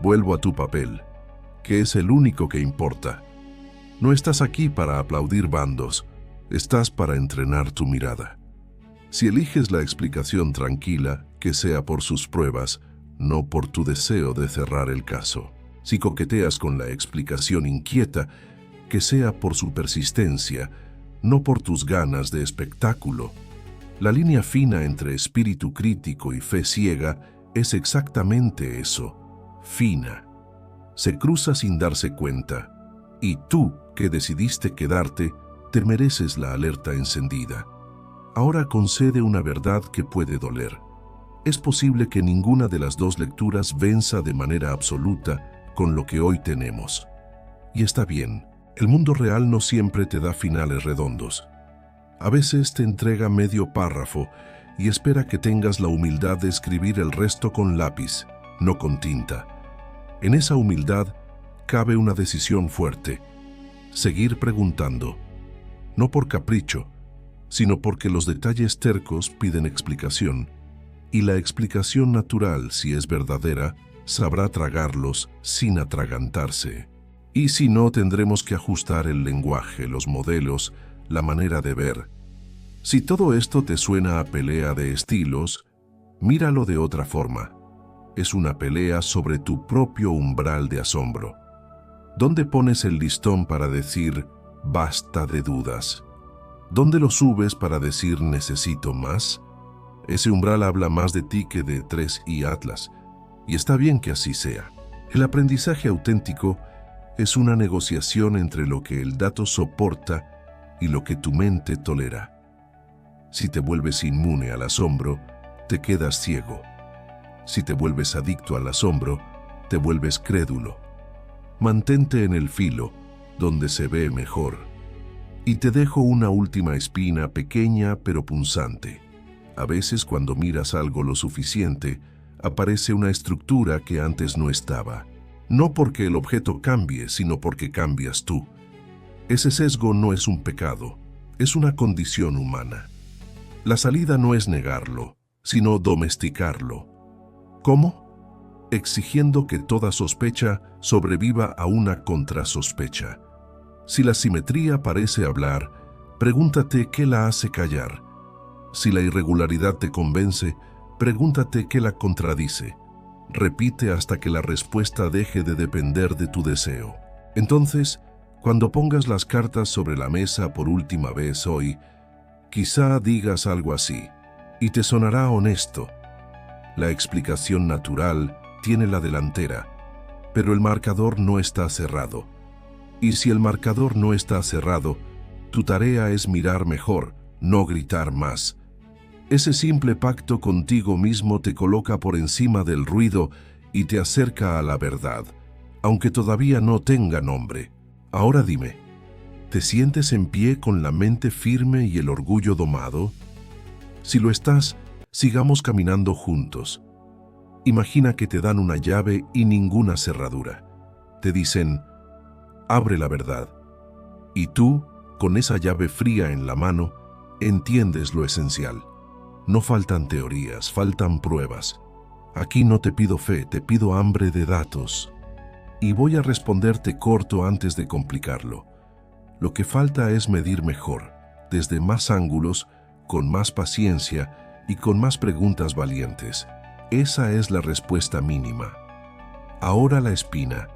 Vuelvo a tu papel, que es el único que importa. No estás aquí para aplaudir bandos, estás para entrenar tu mirada. Si eliges la explicación tranquila, que sea por sus pruebas, no por tu deseo de cerrar el caso. Si coqueteas con la explicación inquieta, que sea por su persistencia, no por tus ganas de espectáculo. La línea fina entre espíritu crítico y fe ciega es exactamente eso, fina. Se cruza sin darse cuenta, y tú, que decidiste quedarte, te mereces la alerta encendida. Ahora concede una verdad que puede doler. Es posible que ninguna de las dos lecturas venza de manera absoluta con lo que hoy tenemos. Y está bien, el mundo real no siempre te da finales redondos. A veces te entrega medio párrafo y espera que tengas la humildad de escribir el resto con lápiz, no con tinta. En esa humildad cabe una decisión fuerte: seguir preguntando, no por capricho, sino porque los detalles tercos piden explicación, y la explicación natural, si es verdadera, sabrá tragarlos sin atragantarse. Y si no, tendremos que ajustar el lenguaje, los modelos, la manera de ver. Si todo esto te suena a pelea de estilos, míralo de otra forma. Es una pelea sobre tu propio umbral de asombro. ¿Dónde pones el listón para decir basta de dudas? ¿Dónde lo subes para decir necesito más? Ese umbral habla más de ti que de 3i Atlas, y está bien que así sea. El aprendizaje auténtico es una negociación entre lo que el dato soporta y lo que tu mente tolera. Si te vuelves inmune al asombro, te quedas ciego. Si te vuelves adicto al asombro, te vuelves crédulo. Mantente en el filo, donde se ve mejor. Y te dejo una última espina, pequeña pero punzante. A veces, cuando miras algo lo suficiente, aparece una estructura que antes no estaba. No porque el objeto cambie, sino porque cambias tú. Ese sesgo no es un pecado, es una condición humana. La salida no es negarlo, sino domesticarlo. ¿Cómo? Exigiendo que toda sospecha sobreviva a una contrasospecha. Si la simetría parece hablar, pregúntate qué la hace callar. Si la irregularidad te convence, pregúntate qué la contradice. Repite hasta que la respuesta deje de depender de tu deseo. Entonces, cuando pongas las cartas sobre la mesa por última vez hoy, quizá digas algo así, y te sonará honesto. La explicación natural tiene la delantera, pero el marcador no está cerrado. Y si el marcador no está cerrado, tu tarea es mirar mejor, no gritar más. Ese simple pacto contigo mismo te coloca por encima del ruido y te acerca a la verdad, aunque todavía no tenga nombre. Ahora dime, ¿Te sientes en pie con la mente firme y el orgullo domado? Si lo estás, sigamos caminando juntos. Imagina que te dan una llave y ninguna cerradura. Te dicen, abre la verdad. Y tú, con esa llave fría en la mano, entiendes lo esencial. No faltan teorías, faltan pruebas. Aquí no te pido fe, te pido hambre de datos. Y voy a responderte corto antes de complicarlo. Lo que falta es medir mejor, desde más ángulos, con más paciencia y con más preguntas valientes. Esa es la respuesta mínima. Ahora la espina.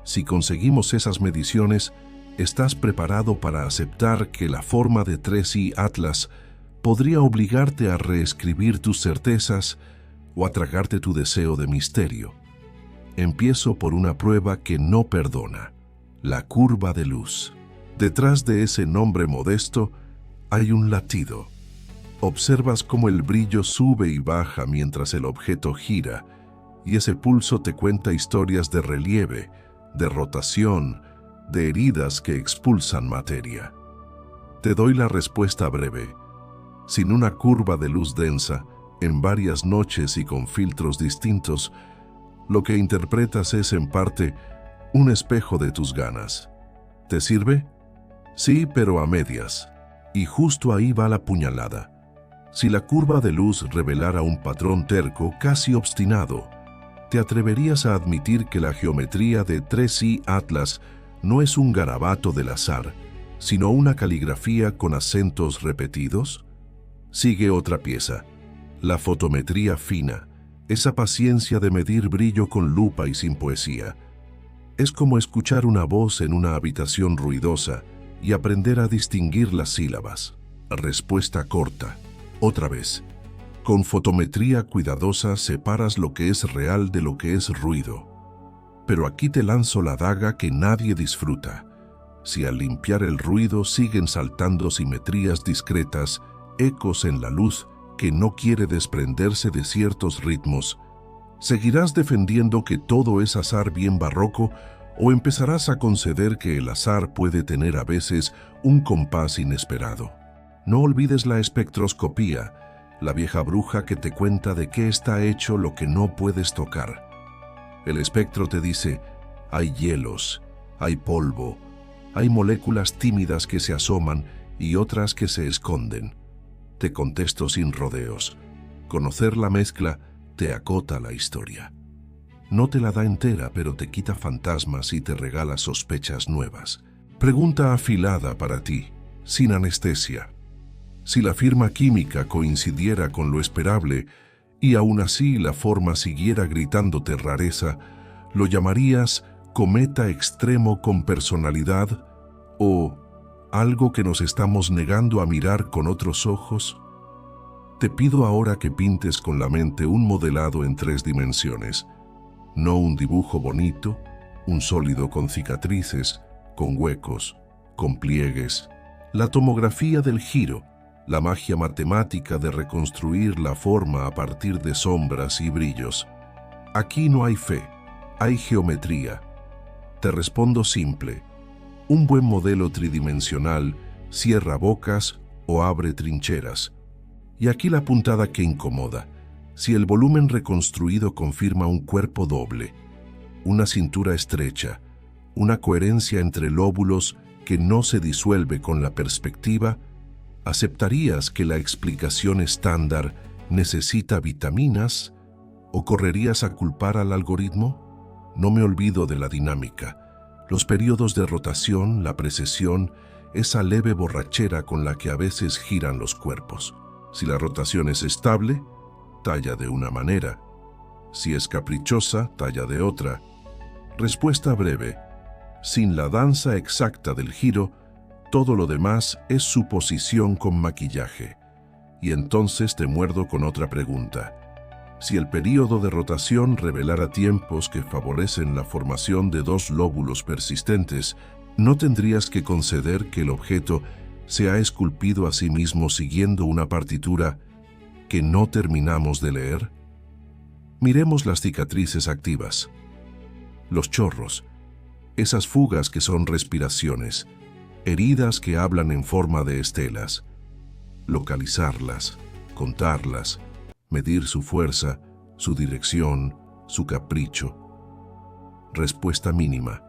Si conseguimos esas mediciones, ¿estás preparado para aceptar que la forma de 3i Atlas podría obligarte a reescribir tus certezas o a tragarte tu deseo de misterio? Empiezo por una prueba que no perdona, la curva de luz. Detrás de ese nombre modesto hay un latido. Observas cómo el brillo sube y baja mientras el objeto gira, y ese pulso te cuenta historias de relieve, de rotación, de heridas que expulsan materia. Te doy la respuesta breve. Sin una curva de luz densa, en varias noches y con filtros distintos, lo que interpretas es en parte un espejo de tus ganas. ¿Te sirve? Sí, pero a medias. Y justo ahí va la puñalada. Si la curva de luz revelara un patrón terco, casi obstinado, ¿te atreverías a admitir que la geometría de 3i Atlas no es un garabato del azar, sino una caligrafía con acentos repetidos? Sigue otra pieza, la fotometría fina, esa paciencia de medir brillo con lupa y sin poesía. Es como escuchar una voz en una habitación ruidosa y aprender a distinguir las sílabas. Respuesta corta. Otra vez. Con fotometría cuidadosa separas lo que es real de lo que es ruido. Pero aquí te lanzo la daga que nadie disfruta. Si al limpiar el ruido siguen saltando simetrías discretas, ecos en la luz que no quiere desprenderse de ciertos ritmos, ¿seguirás defendiendo que todo es azar bien barroco o empezarás a conceder que el azar puede tener a veces un compás inesperado? No olvides la espectroscopía, la vieja bruja que te cuenta de qué está hecho lo que no puedes tocar. El espectro te dice, hay hielos, hay polvo, hay moléculas tímidas que se asoman y otras que se esconden. Te contesto sin rodeos. Conocer la mezcla te acota la historia. No te la da entera, pero te quita fantasmas y te regala sospechas nuevas. Pregunta afilada para ti, sin anestesia. Si la firma química coincidiera con lo esperable y aún así la forma siguiera gritándote rareza, ¿lo llamarías cometa extremo con personalidad o algo que nos estamos negando a mirar con otros ojos? Te pido ahora que pintes con la mente un modelado en 3 dimensiones, no un dibujo bonito, un sólido con cicatrices, con huecos, con pliegues. La tomografía del giro, la magia matemática de reconstruir la forma a partir de sombras y brillos. Aquí no hay fe, hay geometría. Te respondo simple. Un buen modelo tridimensional cierra bocas o abre trincheras. Y aquí la puntada que incomoda. Si el volumen reconstruido confirma un cuerpo doble, una cintura estrecha, una coherencia entre lóbulos que no se disuelve con la perspectiva, ¿aceptarías que la explicación estándar necesita vitaminas o correrías a culpar al algoritmo? No me olvido de la dinámica, los periodos de rotación, la precesión, esa leve borrachera con la que a veces giran los cuerpos. Si la rotación es estable, talla de una manera. Si es caprichosa, talla de otra. Respuesta breve. Sin la danza exacta del giro, todo lo demás es suposición con maquillaje. Y entonces te muerdo con otra pregunta. Si el período de rotación revelara tiempos que favorecen la formación de 2 lóbulos persistentes, ¿no tendrías que conceder que el objeto se ha esculpido a sí mismo siguiendo una partitura que no terminamos de leer? Miremos las cicatrices activas, los chorros, esas fugas que son respiraciones, heridas que hablan en forma de estelas. Localizarlas, contarlas, medir su fuerza, su dirección, su capricho. Respuesta mínima.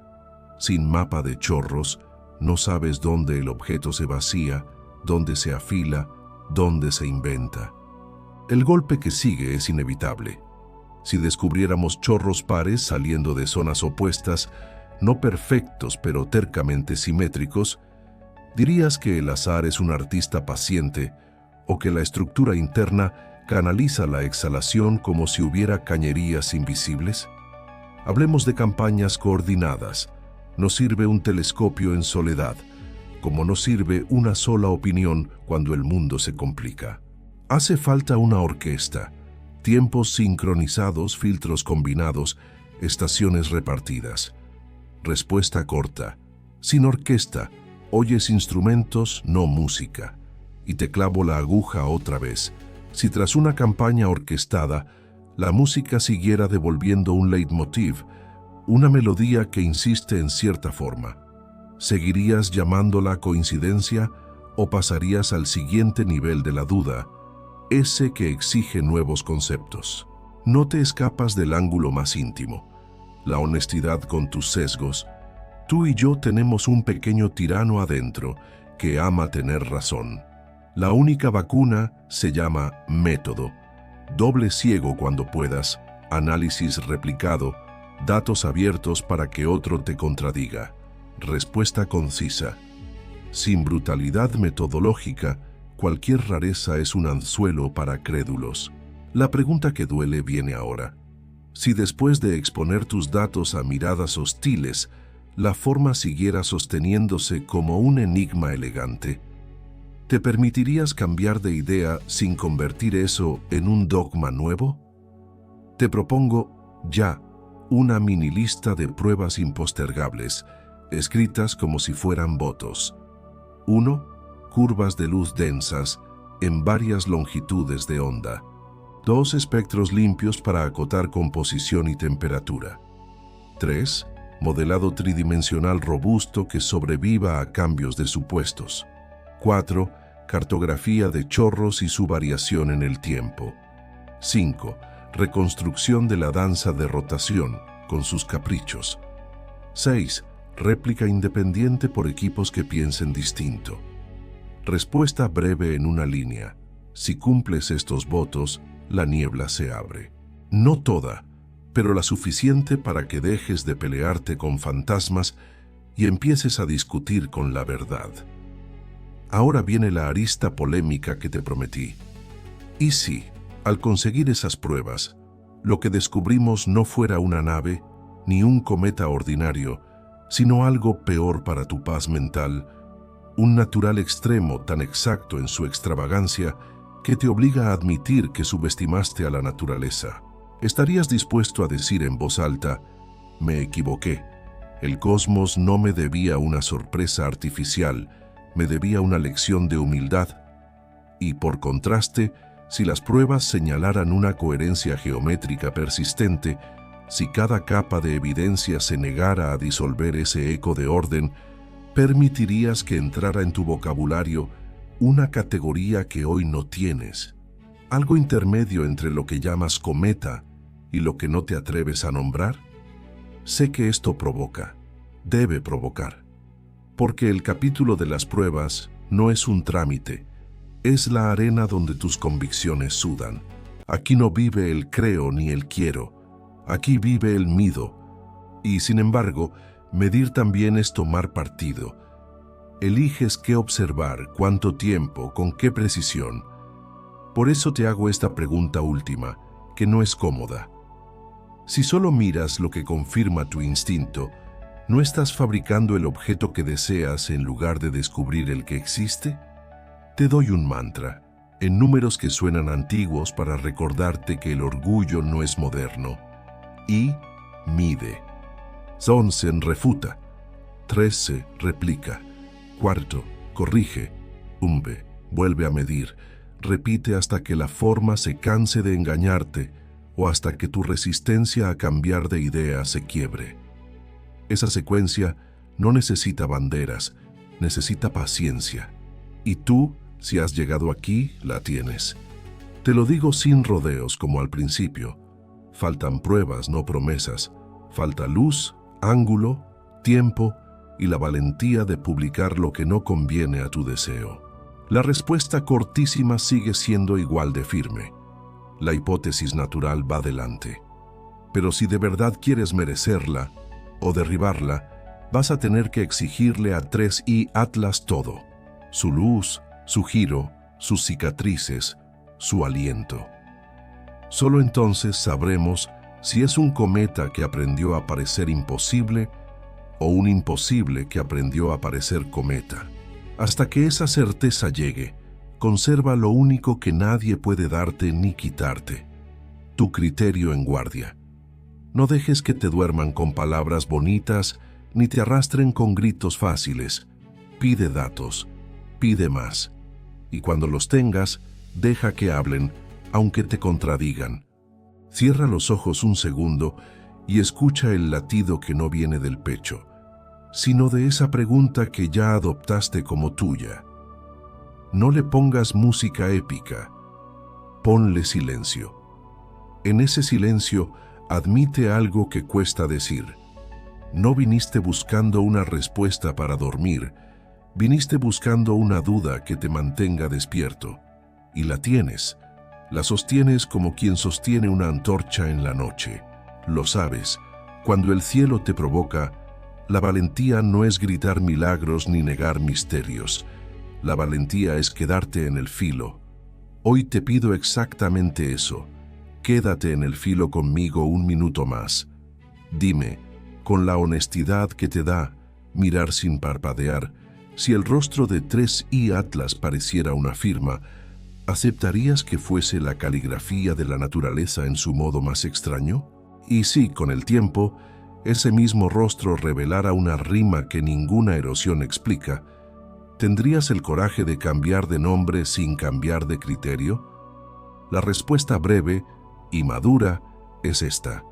Sin mapa de chorros, no sabes dónde el objeto se vacía, dónde se afila, dónde se inventa. El golpe que sigue es inevitable. Si descubriéramos chorros pares saliendo de zonas opuestas, no perfectos pero tercamente simétricos, dirías que el azar es un artista paciente o que la estructura interna canaliza la exhalación como si hubiera cañerías invisibles. Hablemos de campañas coordinadas. No sirve un telescopio en soledad, como no sirve una sola opinión cuando el mundo se complica. Hace falta una orquesta, tiempos sincronizados, filtros combinados, estaciones repartidas. Respuesta corta. Sin orquesta, oyes instrumentos, no música. Y te clavo la aguja otra vez. Si tras una campaña orquestada, la música siguiera devolviendo un leitmotiv, una melodía que insiste en cierta forma, ¿seguirías llamándola coincidencia o pasarías al siguiente nivel de la duda, ese que exige nuevos conceptos? No te escapas del ángulo más íntimo, la honestidad con tus sesgos. Tú y yo tenemos un pequeño tirano adentro que ama tener razón. La única vacuna se llama método. Doble ciego cuando puedas, análisis replicado, datos abiertos para que otro te contradiga. Respuesta concisa. Sin brutalidad metodológica, cualquier rareza es un anzuelo para crédulos. La pregunta que duele viene ahora. Si después de exponer tus datos a miradas hostiles, la forma siguiera sosteniéndose como un enigma elegante, ¿te permitirías cambiar de idea sin convertir eso en un dogma nuevo? Te propongo, ya, una mini lista de pruebas impostergables, escritas como si fueran votos. 1. Curvas de luz densas, en varias longitudes de onda. 2. Espectros limpios para acotar composición y temperatura. 3. Modelado tridimensional robusto que sobreviva a cambios de supuestos. 4. Cartografía de chorros y su variación en el tiempo. 5. Reconstrucción de la danza de rotación, con sus caprichos. 6. Réplica independiente por equipos que piensen distinto. Respuesta breve en una línea. Si cumples estos votos, la niebla se abre. No toda, pero la suficiente para que dejes de pelearte con fantasmas y empieces a discutir con la verdad. Ahora viene la arista polémica que te prometí. ¿Y si, al conseguir esas pruebas, lo que descubrimos no fuera una nave, ni un cometa ordinario, sino algo peor para tu paz mental, un natural extremo tan exacto en su extravagancia que te obliga a admitir que subestimaste a la naturaleza? ¿Estarías dispuesto a decir en voz alta, me equivoqué, el cosmos no me debía una sorpresa artificial, me debía una lección de humildad? Y por contraste, si las pruebas señalaran una coherencia geométrica persistente, si cada capa de evidencia se negara a disolver ese eco de orden, ¿permitirías que entrara en tu vocabulario una categoría que hoy no tienes? Algo intermedio entre lo que llamas cometa y lo que no te atreves a nombrar. Sé que esto provoca, debe provocar, porque el capítulo de las pruebas no es un trámite, es la arena donde tus convicciones sudan. Aquí no vive el creo ni el quiero, aquí vive el mido. Y sin embargo, medir también es tomar partido. Eliges qué observar, cuánto tiempo, con qué precisión. Por eso te hago esta pregunta última, que no es cómoda. Si solo miras lo que confirma tu instinto, ¿no estás fabricando el objeto que deseas en lugar de descubrir el que existe? Te doy un mantra, en números que suenan antiguos para recordarte que el orgullo no es moderno. I, mide. 11, refuta. 13, replica. 4, corrige. 1, vuelve a medir. Repite hasta que la forma se canse de engañarte o hasta que tu resistencia a cambiar de idea se quiebre. Esa secuencia no necesita banderas, necesita paciencia. Y tú, si has llegado aquí, la tienes. Te lo digo sin rodeos como al principio. Faltan pruebas, no promesas. Falta luz, ángulo, tiempo y la valentía de publicar lo que no conviene a tu deseo. La respuesta cortísima sigue siendo igual de firme. La hipótesis natural va delante. Pero si de verdad quieres merecerla o derribarla, vas a tener que exigirle a 3i Atlas todo: su luz, su giro, sus cicatrices, su aliento. Solo entonces sabremos si es un cometa que aprendió a parecer imposible o un imposible que aprendió a parecer cometa. Hasta que esa certeza llegue, conserva lo único que nadie puede darte ni quitarte: tu criterio en guardia. No dejes que te duerman con palabras bonitas ni te arrastren con gritos fáciles. Pide datos, pide más. Y cuando los tengas, deja que hablen, aunque te contradigan. Cierra los ojos un segundo y escucha el latido que no viene del pecho, sino de esa pregunta que ya adoptaste como tuya. No le pongas música épica, ponle silencio. En ese silencio, admite algo que cuesta decir. No viniste buscando una respuesta para dormir, viniste buscando una duda que te mantenga despierto. Y la tienes. La sostienes como quien sostiene una antorcha en la noche. Lo sabes, cuando el cielo te provoca, la valentía no es gritar milagros ni negar misterios. La valentía es quedarte en el filo. Hoy te pido exactamente eso. Quédate en el filo conmigo un minuto más. Dime, con la honestidad que te da mirar sin parpadear, si el rostro de 3i Atlas pareciera una firma, ¿aceptarías que fuese la caligrafía de la naturaleza en su modo más extraño? Y si, con el tiempo, ese mismo rostro revelara una rima que ninguna erosión explica, ¿tendrías el coraje de cambiar de nombre sin cambiar de criterio? La respuesta breve y madura es esta: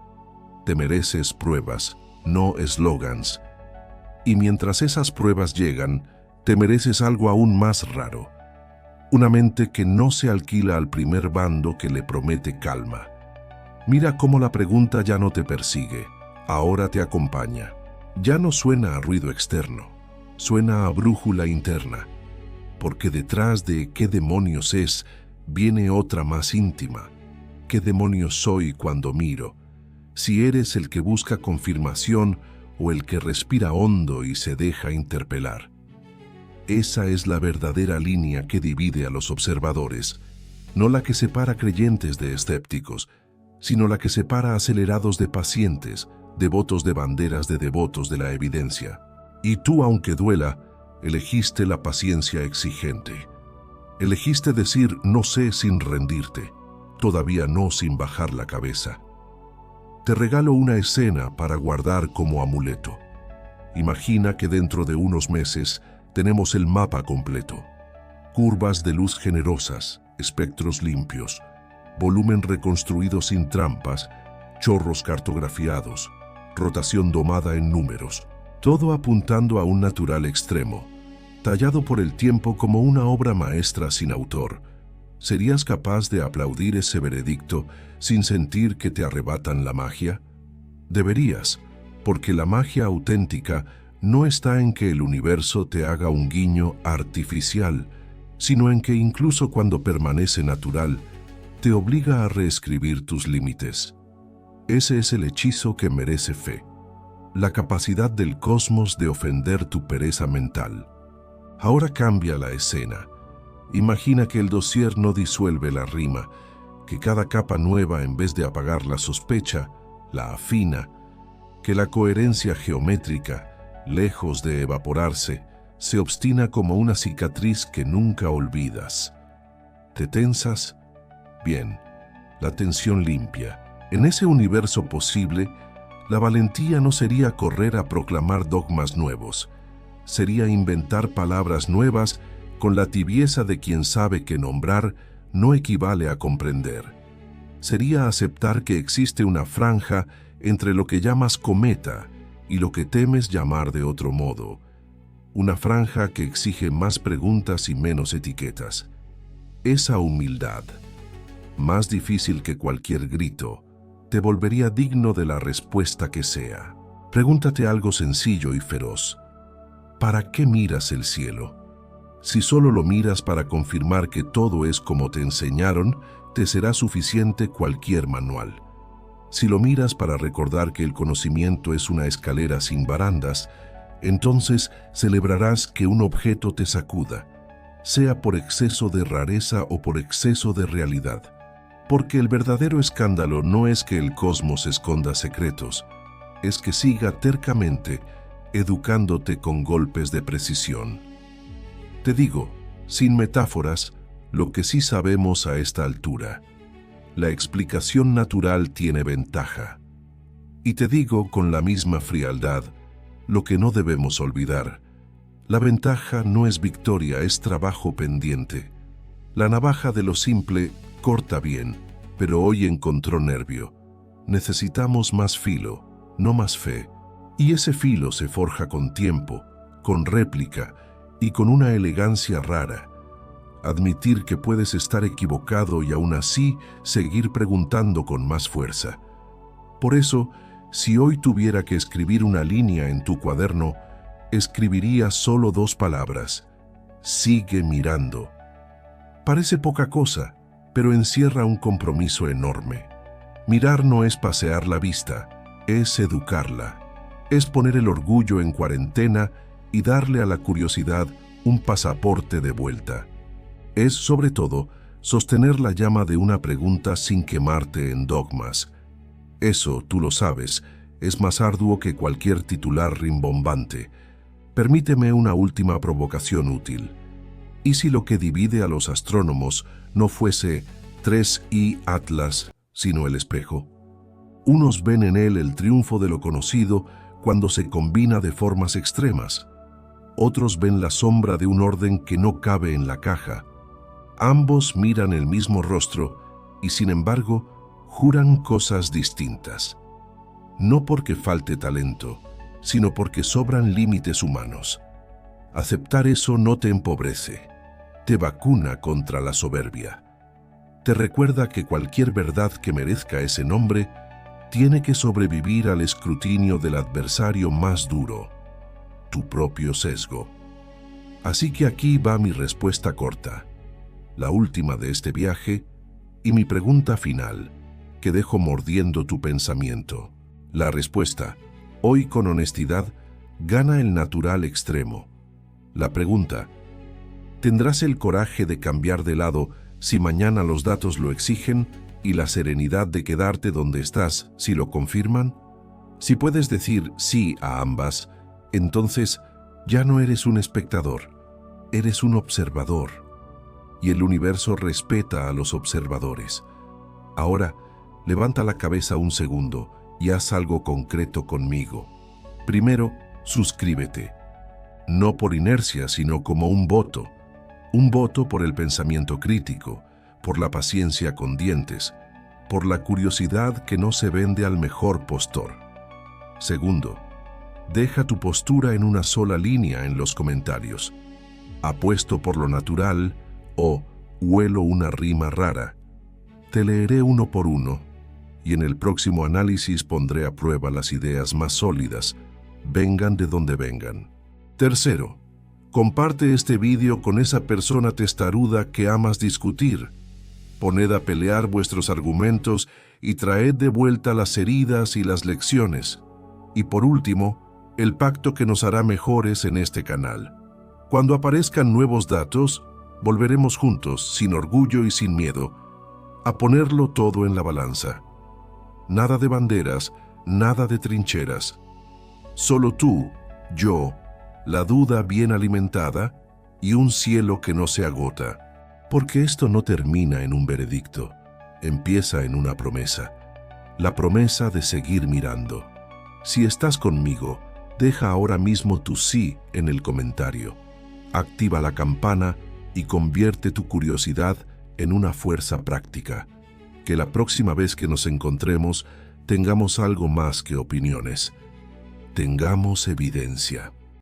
te mereces pruebas, no eslogans. Y mientras esas pruebas llegan, te mereces algo aún más raro: una mente que no se alquila al primer bando que le promete calma. Mira cómo la pregunta ya no te persigue, ahora te acompaña. Ya no suena a ruido externo, suena a brújula interna, porque detrás de ¿qué demonios es? Viene otra más íntima: ¿qué demonios soy cuando miro? Si eres el que busca confirmación o el que respira hondo y se deja interpelar. Esa es la verdadera línea que divide a los observadores, no la que separa creyentes de escépticos, sino la que separa acelerados de pacientes, devotos de banderas de devotos de la evidencia. Y tú, aunque duela, elegiste la paciencia exigente. Elegiste decir no sé sin rendirte, todavía no sin bajar la cabeza. Te regalo una escena para guardar como amuleto. Imagina que dentro de unos meses tenemos el mapa completo. Curvas de luz generosas, espectros limpios, volumen reconstruido sin trampas, chorros cartografiados, rotación domada en números, todo apuntando a un natural extremo, tallado por el tiempo como una obra maestra sin autor. ¿Serías capaz de aplaudir ese veredicto sin sentir que te arrebatan la magia? Deberías, porque la magia auténtica no está en que el universo te haga un guiño artificial, sino en que incluso cuando permanece natural, te obliga a reescribir tus límites. Ese es el hechizo que merece fe, la capacidad del cosmos de ofender tu pereza mental. Ahora cambia la escena. Imagina que el dossier no disuelve la rima, que cada capa nueva, en vez de apagar la sospecha, la afina, que la coherencia geométrica, lejos de evaporarse, se obstina como una cicatriz que nunca olvidas. ¿Te tensas? Bien, la tensión limpia. En ese universo posible, la valentía no sería correr a proclamar dogmas nuevos, sería inventar palabras nuevas con la tibieza de quien sabe que nombrar no equivale a comprender. Sería aceptar que existe una franja entre lo que llamas cometa y lo que temes llamar de otro modo. una franja que exige más preguntas y menos etiquetas. Esa humildad, más difícil que cualquier grito, te volvería digno de la respuesta que sea. Pregúntate algo sencillo y feroz. ¿Para qué miras el cielo? Si solo lo miras para confirmar que todo es como te enseñaron, te será suficiente cualquier manual. Si lo miras para recordar que el conocimiento es una escalera sin barandas, entonces celebrarás que un objeto te sacuda, sea por exceso de rareza o por exceso de realidad. Porque el verdadero escándalo no es que el cosmos esconda secretos, es que siga tercamente educándote con golpes de precisión. Te digo, sin metáforas, lo que sí sabemos a esta altura. La explicación natural tiene ventaja. Y te digo con la misma frialdad, lo que no debemos olvidar. La ventaja no es victoria, es trabajo pendiente. La navaja de lo simple corta bien, pero hoy encontró nervio. Necesitamos más filo, no más fe. Y ese filo se forja con tiempo, con réplica y con una elegancia rara. Admitir que puedes estar equivocado y aún así seguir preguntando con más fuerza. Por eso, si hoy tuviera que escribir una línea en tu cuaderno, escribiría solo 2 palabras: sigue mirando. Parece poca cosa, pero encierra un compromiso enorme. Mirar no es pasear la vista, es educarla. Es poner el orgullo en cuarentena y darle a la curiosidad un pasaporte de vuelta. Es, sobre todo, sostener la llama de una pregunta sin quemarte en dogmas. Eso, tú lo sabes, es más arduo que cualquier titular rimbombante. Permíteme una última provocación útil. ¿Y si lo que divide a los astrónomos no fuese 3i Atlas, sino el espejo? Unos ven en él el triunfo de lo conocido cuando se combina de formas extremas. Otros ven la sombra de un orden que no cabe en la caja. Ambos miran el mismo rostro y, sin embargo, juran cosas distintas. No porque falte talento, sino porque sobran límites humanos. Aceptar eso no te empobrece, te vacuna contra la soberbia. Te recuerda que cualquier verdad que merezca ese nombre tiene que sobrevivir al escrutinio del adversario más duro, tu propio sesgo. Así que aquí va mi respuesta corta, la última de este viaje, y mi pregunta final, que dejo mordiendo tu pensamiento. La respuesta, hoy con honestidad, gana el natural extremo. La pregunta, ¿tendrás el coraje de cambiar de lado si mañana los datos lo exigen y la serenidad de quedarte donde estás si lo confirman? Si puedes decir sí a ambas, entonces ya no eres un espectador, eres un observador. Y el universo respeta a los observadores. Ahora, levanta la cabeza un segundo y haz algo concreto conmigo. Primero, suscríbete. No por inercia, sino como un voto. Un voto por el pensamiento crítico, por la paciencia con dientes, por la curiosidad que no se vende al mejor postor. Segundo, deja tu postura en una sola línea en los comentarios. Apuesto por lo natural o huelo una rima rara. Te leeré uno por uno y en el próximo análisis pondré a prueba las ideas más sólidas, vengan de donde vengan. Tercero, comparte este vídeo con esa persona testaruda que amas discutir. Poned a pelear vuestros argumentos y traed de vuelta las heridas y las lecciones. Y por último, el pacto que nos hará mejores en este canal. Cuando aparezcan nuevos datos, volveremos juntos, sin orgullo y sin miedo, a ponerlo todo en la balanza. Nada de banderas, nada de trincheras. Solo tú, yo, la duda bien alimentada y un cielo que no se agota. Porque esto no termina en un veredicto, empieza en una promesa. La promesa de seguir mirando. Si estás conmigo, deja ahora mismo tu sí en el comentario. Activa la campana y convierte tu curiosidad en una fuerza práctica. Que la próxima vez que nos encontremos tengamos algo más que opiniones. Tengamos evidencia.